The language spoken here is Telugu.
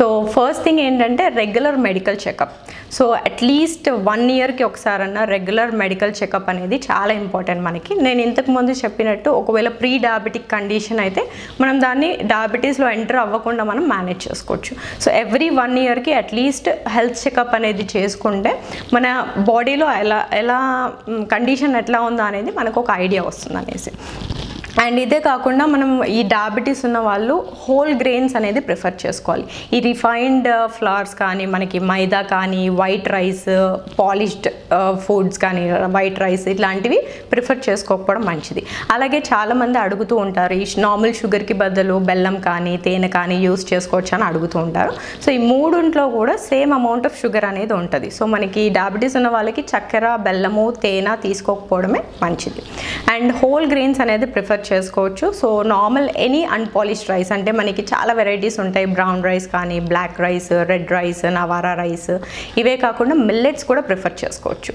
సో ఫస్ట్ థింగ్ ఏంటంటే regular medical checkup. So at least 1 ఇయర్కి ఒకసారన్నా రెగ్యులర్ మెడికల్ చెకప్ అనేది చాలా ఇంపార్టెంట్ మనకి. నేను ఇంతకుముందు చెప్పినట్టు ఒకవేళ ప్రీ డయాబెటిక్ కండిషన్ అయితే మనం దాన్ని డయాబెటీస్లో ఎంటర్ అవ్వకుండా మనం మేనేజ్ చేసుకోవచ్చు. సో ఎవ్రీ 1 ఇయర్కి అట్లీస్ట్ హెల్త్ చెకప్ అనేది చేసుకుంటే మన బాడీలో ఎలా కండిషన్ ఎట్లా ఉందో అనేది మనకు ఒక ఐడియా వస్తుంది అనేసి. అండ్ ఇదే కాకుండా మనం ఈ డయాబెటీస్ ఉన్న వాళ్ళు హోల్ గ్రెయిన్స్ అనేది ప్రిఫర్ చేసుకోవాలి. ఈ రిఫైన్డ్ ఫ్లవర్స్ కానీ మనకి మైదా కానీ వైట్ రైస్ పాలిష్డ్ ఫుడ్స్ కానీ వైట్ రైస్ ఇట్లాంటివి ప్రిఫర్ చేసుకోకపోవడం మంచిది. అలాగే చాలామంది అడుగుతూ ఉంటారు ఈ నార్మల్ షుగర్కి బదులు బెల్లం కానీ తేనె కానీ యూస్ చేసుకోవచ్చు అని అడుగుతూ ఉంటారు. సో ఈ మూడింట్లో కూడా సేమ్ అమౌంట్ ఆఫ్ షుగర్ అనేది ఉంటుంది. సో మనకి డయాబెటీస్ ఉన్న వాళ్ళకి చక్కెర బెల్లము తేనె తీసుకోకపోవడమే మంచిది. అండ్ హోల్ గ్రెయిన్స్ అనేది ప్రిఫర్ చేసుకోవచ్చు. So normal any unpolished rice అంటే మనకి చాలా వెరైటీస్ ఉంటాయి. బ్రౌన్ రైస్ కానీ black rice red rice Navara rice ఇవే కాకుండా మిల్లెట్స్ కూడా ప్రిఫర్ చేసుకోవచ్చు.